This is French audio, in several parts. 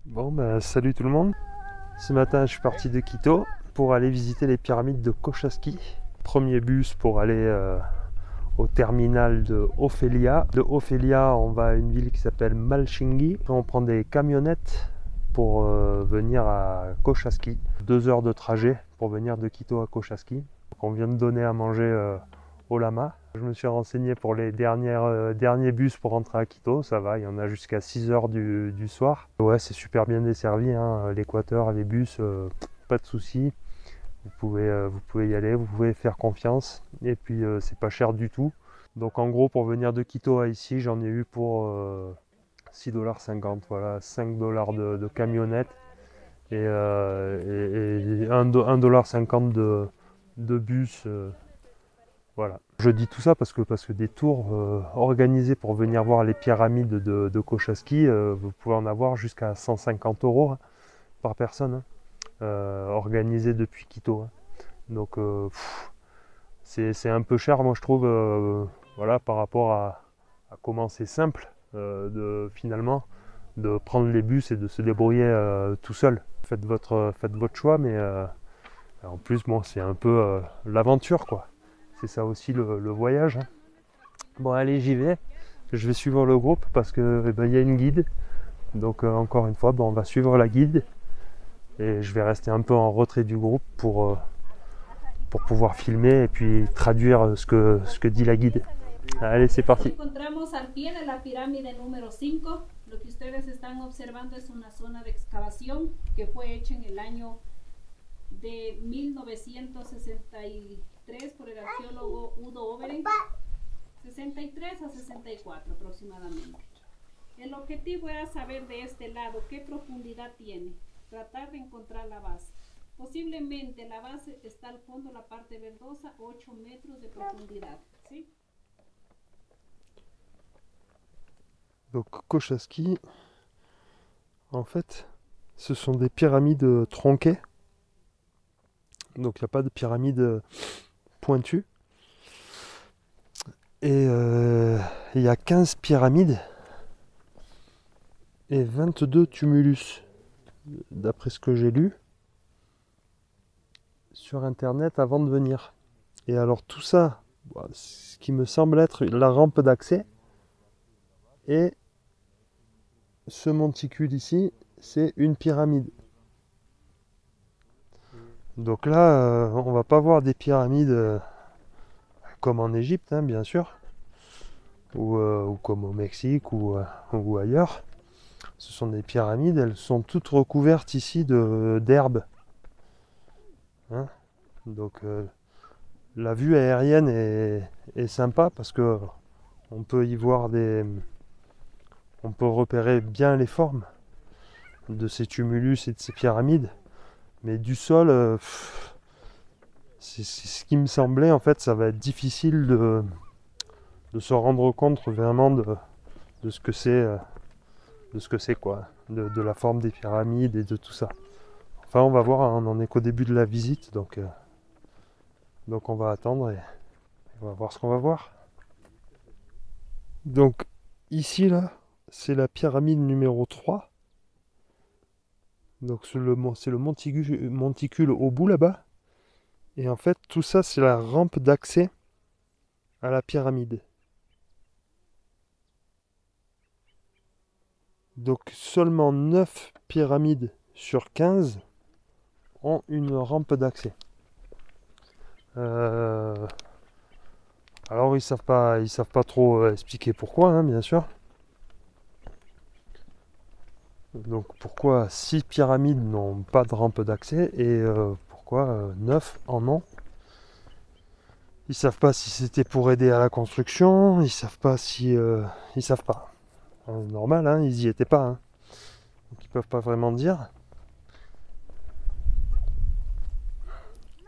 Bon bah salut tout le monde. Ce matin je suis parti de Quito pour aller visiter les pyramides de Cochasqui. Premier bus pour aller au terminal de Ofelia. De Ofelia on va à une ville qui s'appelle Malchingi. On prend des camionnettes pour venir à Cochasqui. 2 heures de trajet pour venir de Quito à Cochasqui. Donc, on vient de donner à manger au lama. Je me suis renseigné pour les derniers bus pour rentrer à Quito, ça va, il y en a jusqu'à 6 heures du soir. Ouais, c'est super bien desservi, hein. L'Équateur, les bus, pas de soucis. Vous pouvez y aller, vous pouvez faire confiance. Et puis c'est pas cher du tout. Donc en gros, pour venir de Quito à ici, j'en ai eu pour 6,50 $. Voilà, 5 $ de camionnette et 1,50 $ de bus. Voilà. Je dis tout ça parce que des tours organisés pour venir voir les pyramides de Cochasqui, vous pouvez en avoir jusqu'à 150 € hein, par personne, hein, organisés depuis Quito. Hein. Donc c'est un peu cher, moi je trouve, voilà, par rapport à comment c'est simple finalement de prendre les bus et de se débrouiller tout seul. Faites votre choix, mais en plus bon, c'est un peu l'aventure quoi. C'est ça aussi le voyage. Hein. Bon allez, j'y vais. Je vais suivre le groupe parce que y a une guide. Donc encore une fois, on va suivre la guide. Et je vais rester un peu en retrait du groupe pour pouvoir filmer et puis traduire ce que dit la guide. Allez, c'est parti. Encontramos al pie de la pirámide número 5. Lo que ustedes están observando es una zona de excavación que fue hecha en el año de 1963 por el arqueólogo Udo Overen, 63 a 64 aproximadamente. El objetivo era saber de este lado qué profundidad tiene, tratar de encontrar la base. Posiblemente la base está al fondo, la parte verdosa, 8 metros de profundidad, ¿sí? Donc Cochasqui, en fait, ce sont des pyramides tronquées. Donc il n'y a pas de pyramide pointue. Et il y a 15 pyramides et 22 tumulus, d'après ce que j'ai lu sur internet avant de venir. Et alors tout ça, ce qui me semble être la rampe d'accès, et ce monticule ici, c'est une pyramide. Donc là, on va pas voir des pyramides comme en Égypte, hein, bien sûr, ou comme au Mexique ou ailleurs. Ce sont des pyramides, elles sont toutes recouvertes ici d'herbe. Hein. Donc la vue aérienne est sympa parce que on peut y voir on peut repérer bien les formes de ces tumulus et de ces pyramides. Mais du sol, c'est ce qui me semblait, en fait, ça va être difficile de se rendre compte vraiment de ce que c'est, quoi, de la forme des pyramides et de tout ça. Enfin, on va voir, on n'en est qu'au début de la visite, donc on va attendre et on va voir ce qu'on va voir. Donc ici, là, c'est la pyramide numéro 3. Donc c'est le monticule au bout là-bas. Et en fait, tout ça, c'est la rampe d'accès à la pyramide. Donc seulement 9 pyramides sur 15 ont une rampe d'accès. Alors ils savent pas trop expliquer pourquoi, hein, bien sûr. Donc pourquoi 6 pyramides n'ont pas de rampe d'accès et pourquoi 9 en ont? Ils savent pas si c'était pour aider à la construction, ils savent pas si... ils savent pas. Normal, hein, ils y étaient pas. Hein. Donc ils peuvent pas vraiment dire.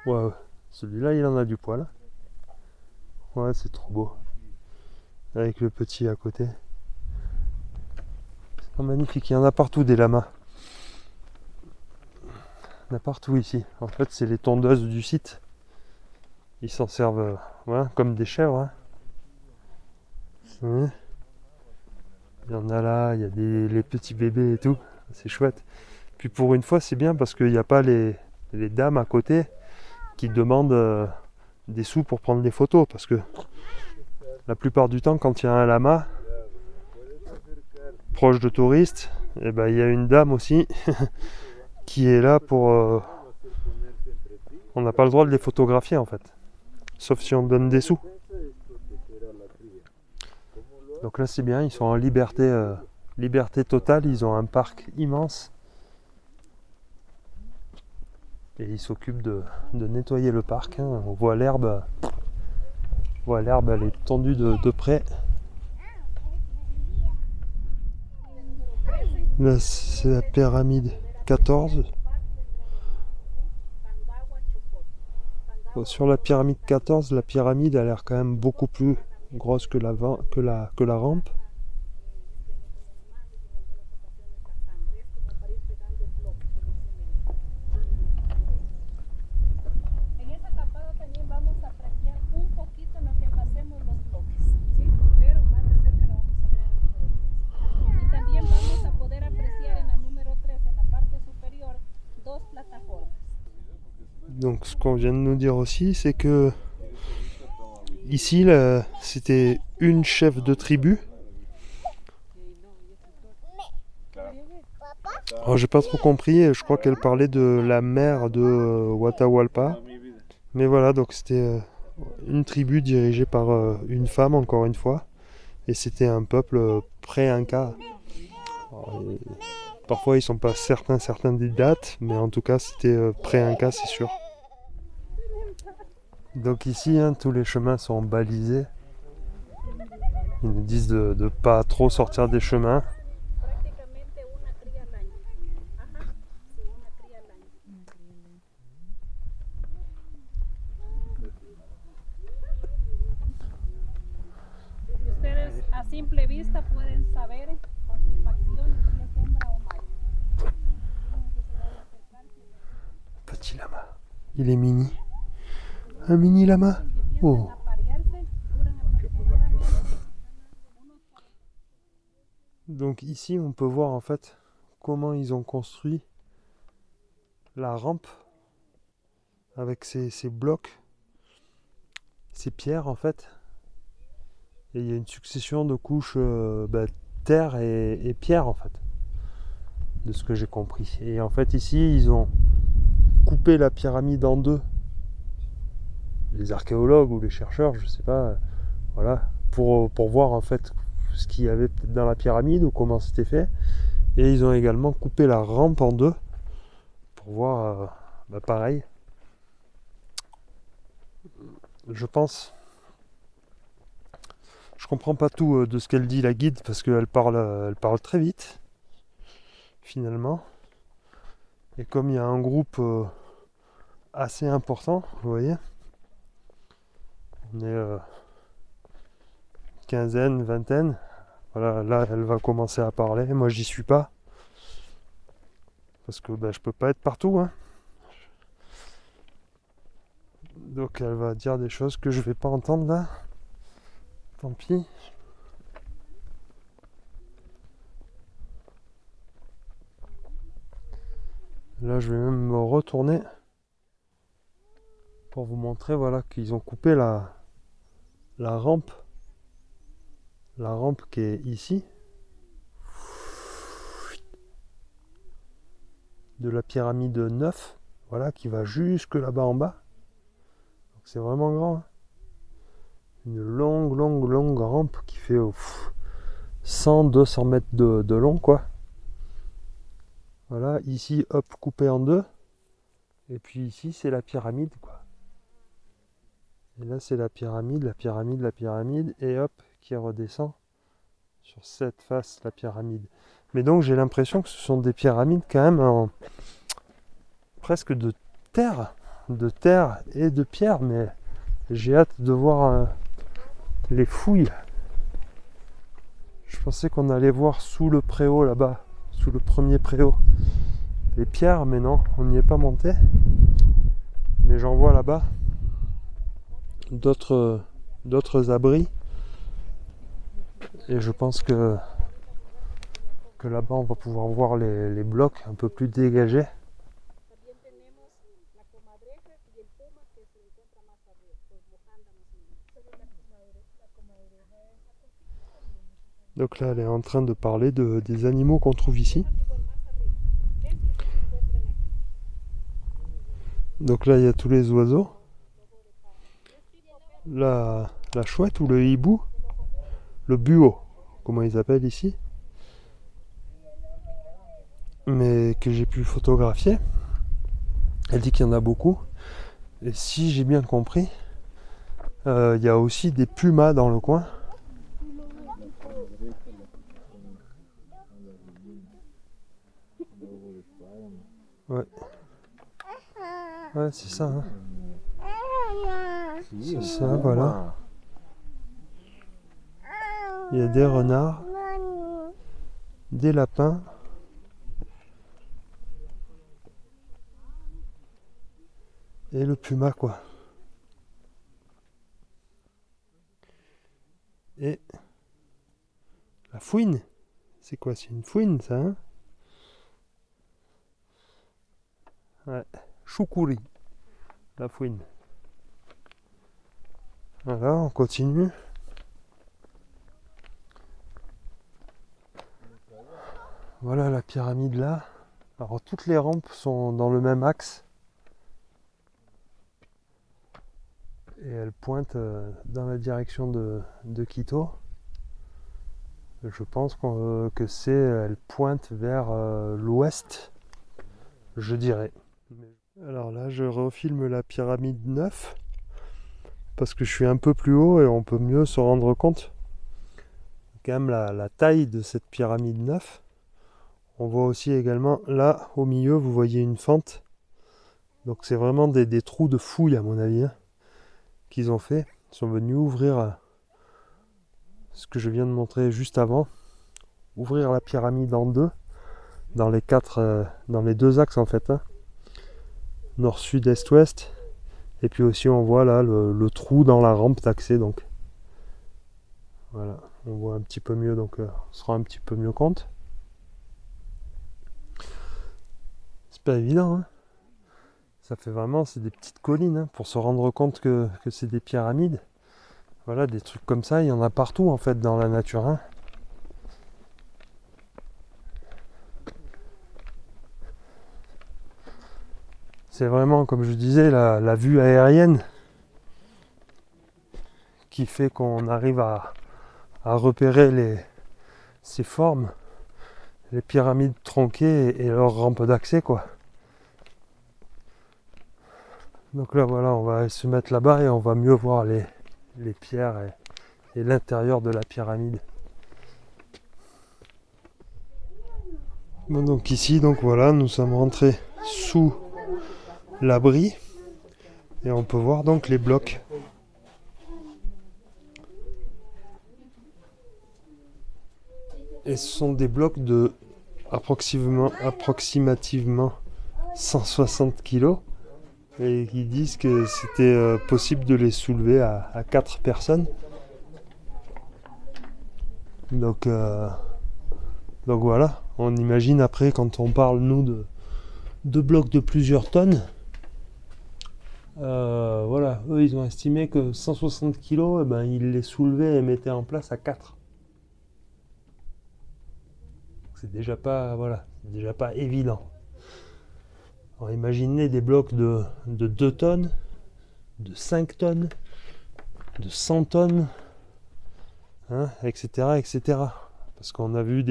Ouais, celui-là il en a du poil. Ouais, c'est trop beau. Avec le petit à côté. C'est magnifique, il y en a partout des lamas. Il y en a partout ici. En fait, c'est les tondeuses du site. Ils s'en servent voilà, comme des chèvres. Hein. Il y en a là, il y a les petits bébés et tout. C'est chouette. Puis pour une fois, c'est bien parce qu'il n'y a pas les dames à côté qui demandent des sous pour prendre des photos. Parce que la plupart du temps, quand il y a un lama proche de touristes, et ben, il y a une dame aussi qui est là pour... on n'a pas le droit de les photographier en fait. Sauf si on donne des sous. Donc là c'est bien, ils sont en liberté, liberté totale, ils ont un parc immense. Et ils s'occupent de nettoyer le parc. Hein. On voit l'herbe, elle est tendue de près. Là c'est la pyramide 14. Sur la pyramide 14, la pyramide a l'air quand même beaucoup plus grosse que la rampe. Donc ce qu'on vient de nous dire aussi, c'est que ici, là, c'était une chef de tribu. Alors j'ai pas trop compris, je crois qu'elle parlait de la mère de Watahualpa. Mais voilà, donc c'était une tribu dirigée par une femme, encore une fois. Et c'était un peuple pré-inca. Parfois ils sont pas certains des dates, mais en tout cas c'était pré-inca, c'est sûr. Donc ici, hein, tous les chemins sont balisés. Ils nous disent de ne pas trop sortir des chemins. Petit lama. Il est mini. Un mini lama. Oh. Donc ici on peut voir en fait comment ils ont construit la rampe avec ces blocs, ces pierres en fait. Et il y a une succession de couches terre et pierre en fait, de ce que j'ai compris. Et en fait ici ils ont coupé la pyramide en deux. Les archéologues ou les chercheurs, je sais pas, voilà, pour voir en fait ce qu'il y avait peut-être dans la pyramide ou comment c'était fait. Et ils ont également coupé la rampe en deux pour voir, pareil. Je pense. Je comprends pas tout de ce qu'elle dit la guide parce qu'elle parle très vite finalement. Et comme il y a un groupe assez important, vous voyez. On est quinzaine, vingtaine. Voilà, là elle va commencer à parler. Moi j'y suis pas. Parce que je peux pas être partout. Hein. Donc elle va dire des choses que je vais pas entendre là. Tant pis. Là je vais même me retourner pour vous montrer voilà, qu'ils ont coupé la rampe. La rampe qui est ici. De la pyramide 9. Voilà, qui va jusque là-bas en bas. C'est vraiment grand. Hein. Une longue rampe qui fait 100-200 mètres de long, quoi. Voilà, ici, hop, coupé en deux. Et puis ici, c'est la pyramide, quoi. Et là, c'est la pyramide, la pyramide, la pyramide, et hop, qui redescend sur cette face, la pyramide. Mais donc, j'ai l'impression que ce sont des pyramides quand même en presque de terre et de pierre, mais j'ai hâte de voir les fouilles. Je pensais qu'on allait voir sous le préau là-bas, sous le premier préau, les pierres, mais non, on n'y est pas monté. Mais j'en vois là-bas d'autres abris. Et je pense que là-bas on va pouvoir voir les blocs un peu plus dégagés. Donc là elle est en train de parler des animaux qu'on trouve ici. Donc là il y a tous les oiseaux. La chouette ou le hibou. Le búho, comment ils appellent ici. Mais que j'ai pu photographier. Elle dit qu'il y en a beaucoup. Et si j'ai bien compris, il y a aussi des pumas dans le coin. Ouais. Ouais, c'est ça. Hein. C'est ça, voilà. Il y a des renards, des lapins. Et le puma, quoi. Et la fouine. C'est quoi? C'est une fouine, ça, hein? Ouais. Choukouri. La fouine. Voilà, on continue. Voilà la pyramide là. Alors toutes les rampes sont dans le même axe. Et elles pointent dans la direction de Quito. Je pense que elles pointent vers l'ouest, je dirais. Alors là, je refilme la pyramide 9 parce que je suis un peu plus haut et on peut mieux se rendre compte quand même la taille de cette pyramide 9. On voit aussi également là au milieu, vous voyez une fente. Donc c'est vraiment des trous de fouille à mon avis hein, qu'ils ont fait. Ils sont venus ouvrir ce que je viens de montrer juste avant. Ouvrir la pyramide en deux dans les deux axes en fait. Hein. Nord, sud, est, ouest. Et puis aussi on voit là le trou dans la rampe d'accès donc. Voilà, on voit un petit peu mieux donc on se rend un petit peu mieux compte. C'est pas évident hein. Ça fait vraiment, c'est des petites collines hein, pour se rendre compte que c'est des pyramides. Voilà, des trucs comme ça, il y en a partout en fait dans la nature. Hein. C'est vraiment, comme je disais, la vue aérienne qui fait qu'on arrive à repérer ces formes, les pyramides tronquées et leurs rampes d'accès quoi. Donc là voilà, on va se mettre là-bas et on va mieux voir les pierres et l'intérieur de la pyramide. Bon, donc ici, donc voilà, nous sommes rentrés sous l'abri et on peut voir donc les blocs. Et ce sont des blocs de approximativement 160 kg. Et ils disent que c'était possible de les soulever à 4 personnes. Donc voilà, on imagine après quand on parle nous de blocs de plusieurs tonnes. Voilà, eux ils ont estimé que 160 kg, eh ben, ils les soulevaient et mettaient en place à 4. C'est déjà pas, voilà, c'est déjà pas évident. Alors imaginez des blocs de 2 tonnes, de 5 tonnes, de 100 tonnes, hein, etc., etc. Parce qu'on a vu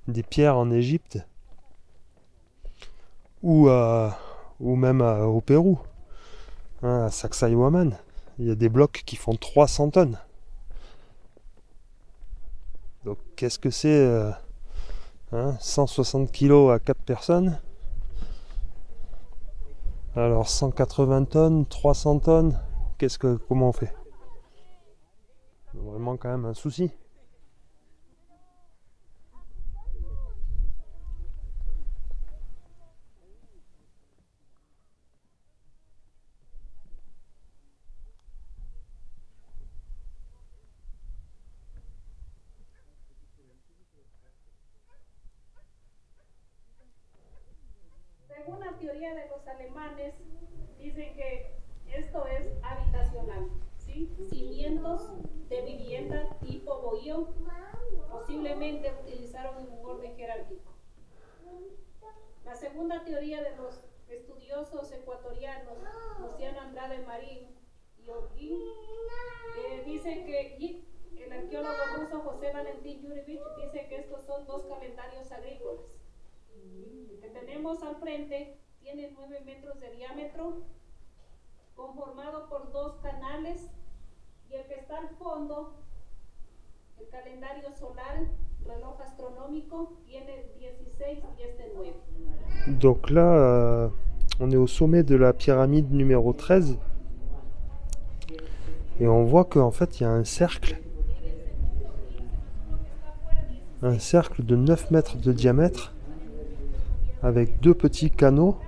des pierres en Égypte ou même au Pérou, hein, à Sacsayhuaman. Il y a des blocs qui font 300 tonnes. Donc qu'est-ce que c'est 160 kilos à 4 personnes. Alors 180 tonnes, 300 tonnes, comment on fait? Vraiment quand même un souci. Según la teoría de los alemanes, dicen que esto es habitacional, ¿sí? Cimientos de vivienda tipo bohío, posiblemente utilizaron un orden jerárquico. La segunda teoría de los estudiosos ecuatorianos, Luciano Andrade Marín y Holguín, dice que el arqueólogo ruso José Valentín Yurevich dice que estos son dos calendarios agrícolas. El que tenemos al frente tiene 9 metros de diámetro, conformado por 2 canales, y el que está al fondo, el calendario solar, reloj astronómico, tiene 16 y este 9. Donc là, on est au sommet de la pyramide numéro 13 et on voit qu'en fait il y a un cercle de 9 mètres de diamètre avec 2 petits canaux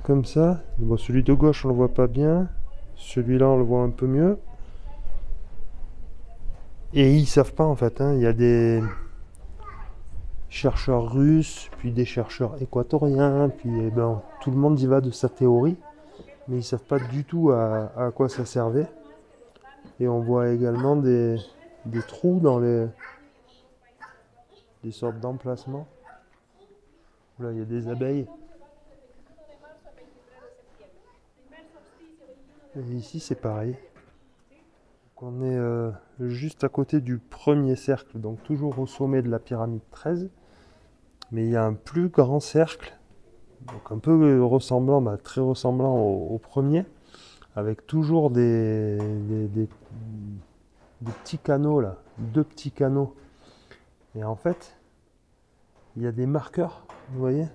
comme ça. Bon, celui de gauche on le voit pas bien, celui-là on le voit un peu mieux, et ils savent pas en fait, hein. Il y a des chercheurs russes, puis des chercheurs équatoriens, puis tout le monde y va de sa théorie, mais ils savent pas du tout à quoi ça servait. Et on voit également des trous dans des sortes d'emplacements. Là il y a des abeilles. Et ici c'est pareil. Donc on est juste à côté du premier cercle, donc toujours au sommet de la pyramide 13. Mais il y a un plus grand cercle, donc un peu ressemblant, très ressemblant au premier, avec toujours des petits canaux là, 2 petits canaux. Et en fait, il y a des marqueurs, vous voyez,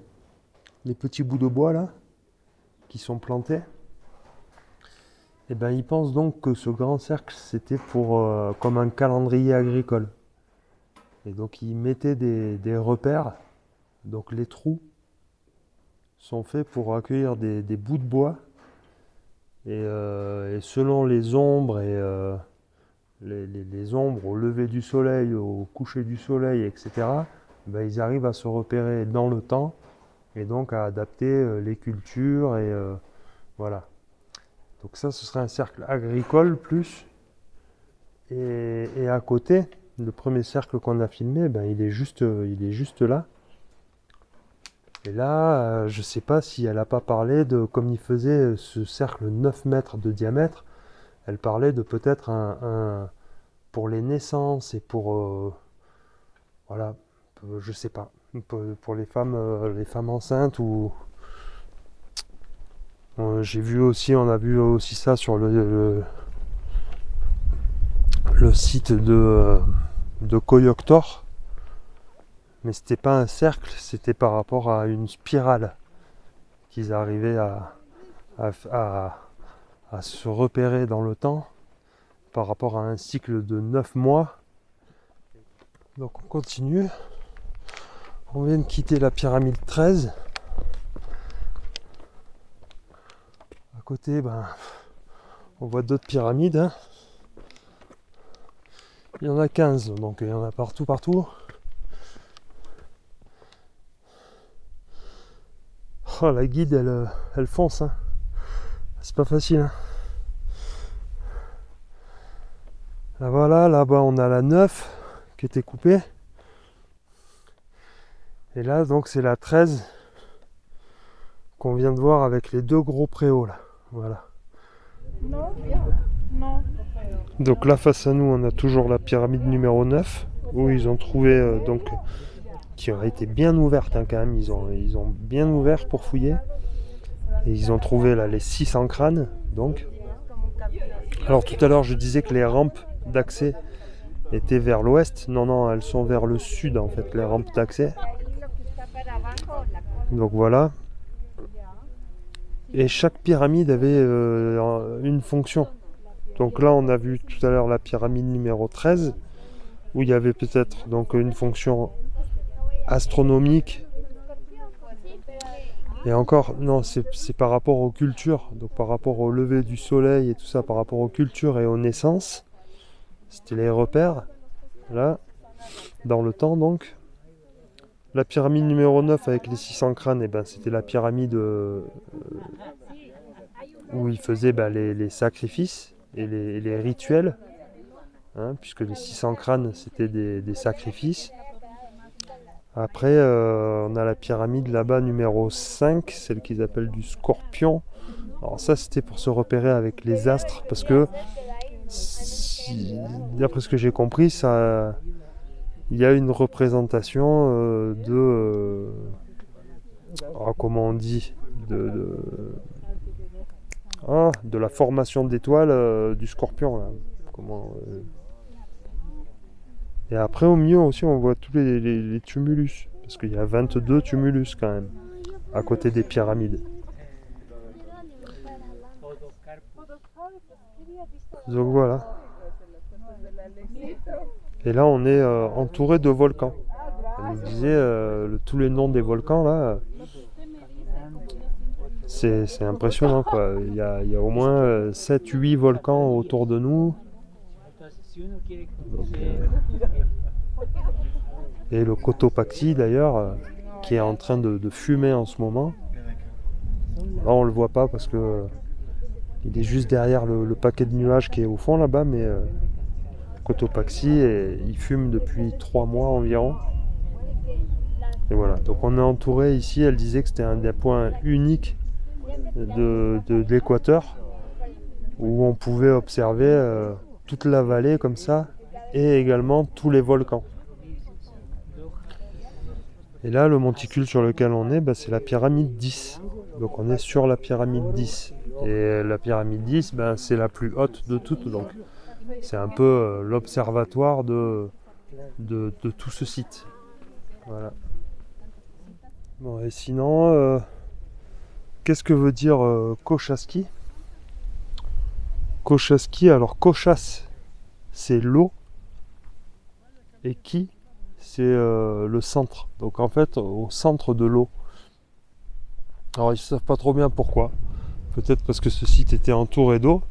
les petits bouts de bois là, qui sont plantés. Et ils pensent donc que ce grand cercle c'était comme un calendrier agricole. Et donc ils mettaient des repères. Donc les trous sont faits pour accueillir des bouts de bois, et selon les ombres et les ombres au lever du soleil, au coucher du soleil, etc., ils arrivent à se repérer dans le temps et donc à adapter les cultures et voilà. Donc ça, ce serait un cercle agricole plus, et à côté, le premier cercle qu'on a filmé, il est juste là. Et là, je ne sais pas si elle n'a pas parlé de, comme il faisait ce cercle 9 mètres de diamètre, elle parlait de peut-être pour les naissances et pour, voilà, je ne sais pas, pour les femmes enceintes ou... on a vu aussi ça sur le site de Koyoktor. Mais c'était pas un cercle, c'était par rapport à une spirale qu'ils arrivaient à se repérer dans le temps par rapport à un cycle de 9 mois. Donc on continue. On vient de quitter la pyramide 13. À côté, on voit d'autres pyramides, hein. Il y en a 15, donc il y en a partout. Oh, la guide elle fonce, hein. C'est pas facile, hein. Là, voilà, là-bas on a la 9 qui était coupée, et là donc c'est la 13 qu'on vient de voir avec les 2 gros préaux là, voilà. Donc là face à nous on a toujours la pyramide numéro 9. où ils ont trouvé donc qui aurait été bien ouverte hein, quand même. Ils ont bien ouvert pour fouiller. Et ils ont trouvé là les 600 crânes. Donc. Alors tout à l'heure je disais que les rampes d'accès étaient vers l'ouest. Non, non, elles sont vers le sud en fait, les rampes d'accès. Donc voilà. Et chaque pyramide avait une fonction. Donc là on a vu tout à l'heure la pyramide numéro 13 où il y avait peut-être donc une fonction astronomique. Et encore, non, c'est par rapport aux cultures, donc par rapport au lever du soleil et tout ça, par rapport aux cultures et aux naissances. C'était les repères, là, dans le temps donc. La pyramide numéro 9 avec les 600 crânes, et ben, c'était la pyramide où ils faisaient les sacrifices et les rituels, hein, puisque les 600 crânes c'était des sacrifices. Après, on a la pyramide là-bas numéro 5, celle qu'ils appellent du scorpion. Alors ça, c'était pour se repérer avec les astres, parce que, d'après ce que j'ai compris, ça, il y a une représentation comment on dit, de la formation d'étoiles du scorpion. Là. Et après, au milieu aussi, on voit tous les tumulus. Parce qu'il y a 22 tumulus quand même, à côté des pyramides. Donc voilà. Et là, on est entouré de volcans. Elle nous disait tous les noms des volcans, là. C'est impressionnant, quoi. Il y a au moins 7-8 volcans autour de nous. Donc, et le Cotopaxi d'ailleurs qui est en train de fumer en ce moment. Là on le voit pas parce que il est juste derrière le paquet de nuages qui est au fond là-bas, mais Cotopaxi il fume depuis 3 mois environ. Et voilà, donc on est entouré ici, elle disait que c'était un des points uniques de l'équateur où on pouvait observer toute la vallée comme ça et également tous les volcans. Et là, le monticule sur lequel on est, c'est la pyramide 10. Donc on est sur la pyramide 10. Et la pyramide 10, c'est la plus haute de toutes. Donc c'est un peu l'observatoire de tout ce site. Voilà. Bon, et sinon, qu'est-ce que veut dire Kochaski? Kochaski, alors Kochas, c'est l'eau. Et qui c'est le centre. Donc en fait, au centre de l'eau. Alors ils ne savent pas trop bien pourquoi. Peut-être parce que ce site était entouré d'eau.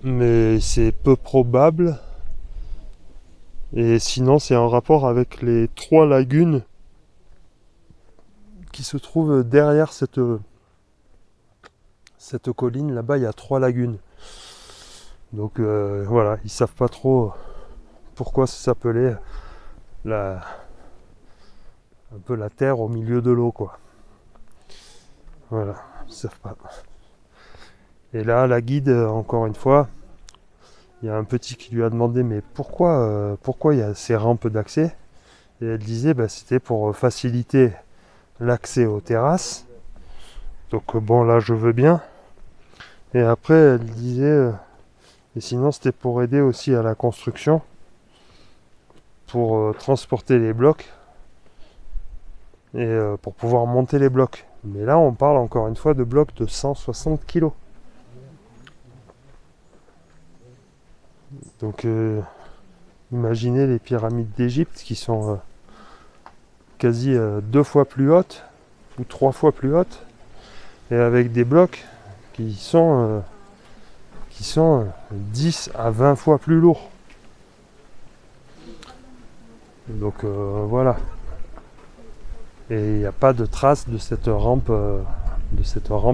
Mais c'est peu probable. Et sinon, c'est en rapport avec les 3 lagunes qui se trouvent derrière cette colline. Là-bas, il y a 3 lagunes. Donc voilà, ils savent pas trop pourquoi ça s'appelait un peu la terre au milieu de l'eau, quoi. Voilà, ils savent pas. Et là, la guide, encore une fois, il y a un petit qui lui a demandé mais pourquoi il y a ces rampes d'accès? Et elle disait c'était pour faciliter l'accès aux terrasses. Donc bon, là je veux bien. Et après elle disait et sinon c'était pour aider aussi à la construction, pour transporter les blocs et pour pouvoir monter les blocs. Mais là on parle encore une fois de blocs de 160 kg. Donc imaginez les pyramides d'Égypte qui sont quasi 2 fois plus hautes ou 3 fois plus hautes et avec des blocs qui sont 10 à 20 fois plus lourds. Donc voilà. Et il n'y a pas de trace de cette rampe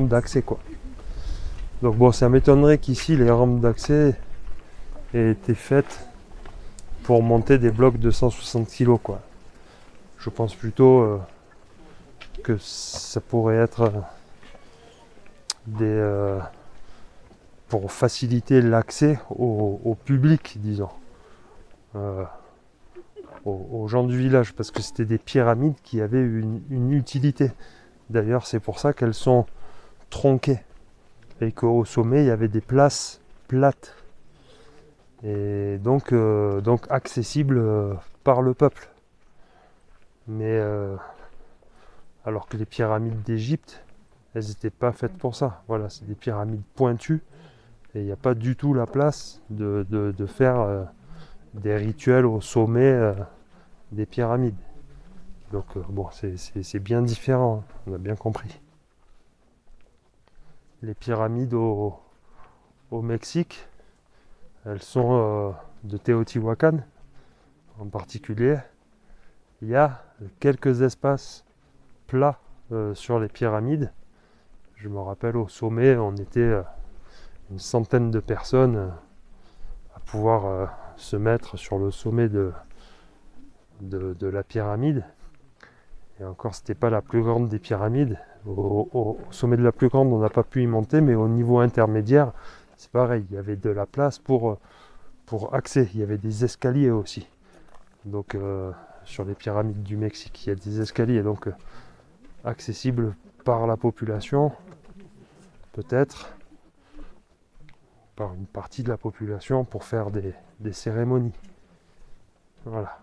d'accès, quoi. Donc bon, ça m'étonnerait qu'ici les rampes d'accès aient été faites pour monter des blocs de 160 kg, quoi. Je pense plutôt que ça pourrait être pour faciliter l'accès au public, disons. aux gens du village, parce que c'était des pyramides qui avaient une utilité. D'ailleurs, c'est pour ça qu'elles sont tronquées et qu'au sommet, il y avait des places plates et donc accessibles par le peuple. Mais alors que les pyramides d'Égypte, elles n'étaient pas faites pour ça. Voilà, c'est des pyramides pointues et il n'y a pas du tout la place de faire des rituels au sommet des pyramides. Donc bon, c'est bien différent, hein, on a bien compris. Les pyramides au Mexique, elles sont de Teotihuacan en particulier. Il y a quelques espaces plats sur les pyramides. Je me rappelle au sommet, on était une centaine de personnes à pouvoir se mettre sur le sommet de la pyramide. Et encore, c'était pas la plus grande des pyramides. Au sommet de la plus grande, on n'a pas pu y monter, mais au niveau intermédiaire, c'est pareil. Il y avait de la place pour accès. Il y avait des escaliers aussi. Donc, sur les pyramides du Mexique, il y a des escaliers, donc accessibles par la population, peut-être par une partie de la population pour faire des cérémonies. Voilà.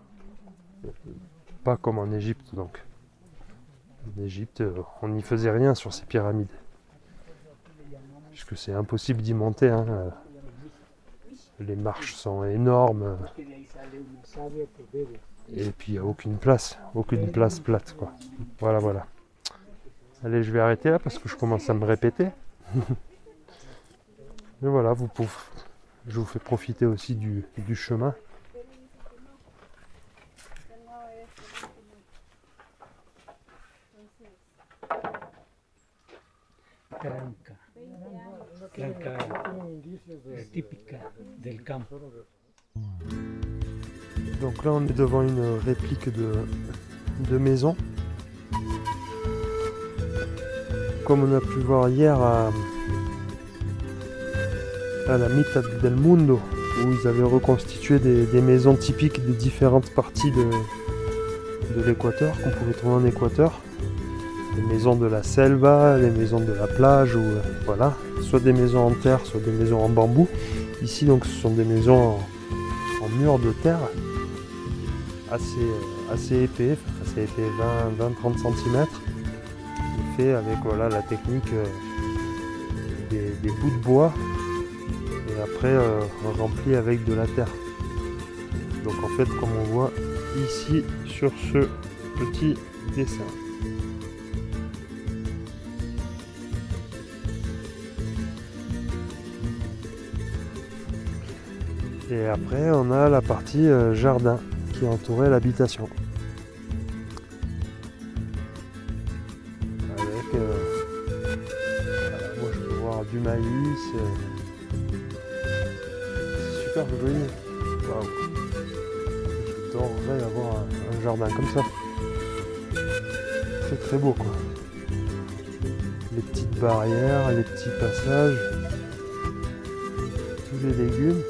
Pas comme en Égypte, donc. En Égypte, on n'y faisait rien sur ces pyramides. Puisque c'est impossible d'y monter. Hein. Les marches sont énormes. Et puis il n'y a aucune place plate, quoi. Voilà. Allez, je vais arrêter là parce que je commence à me répéter. Mais voilà, je vous fais profiter aussi du chemin. Tranca típica del campo. Donc là on est devant une réplique de maison. Comme on a pu voir hier à la Mitad del Mundo, où ils avaient reconstitué des maisons typiques des différentes parties de l'Équateur, qu'on pouvait trouver en Équateur. Les maisons de la selva, les maisons de la plage, ou voilà, soit des maisons en terre, soit des maisons en bambou. Ici donc ce sont des maisons en mur de terre, assez épais, 20-30 cm, fait avec voilà la technique des bouts de bois et après rempli avec de la terre. Donc en fait, comme on voit ici sur ce petit dessin. Et après on a la partie jardin qui entourait l'habitation. Avec voilà, moi je peux voir du maïs. C'est super joli. Waouh. J'adorerais avoir un jardin comme ça. C'est très beau quoi. Les petites barrières, les petits passages, tous les légumes.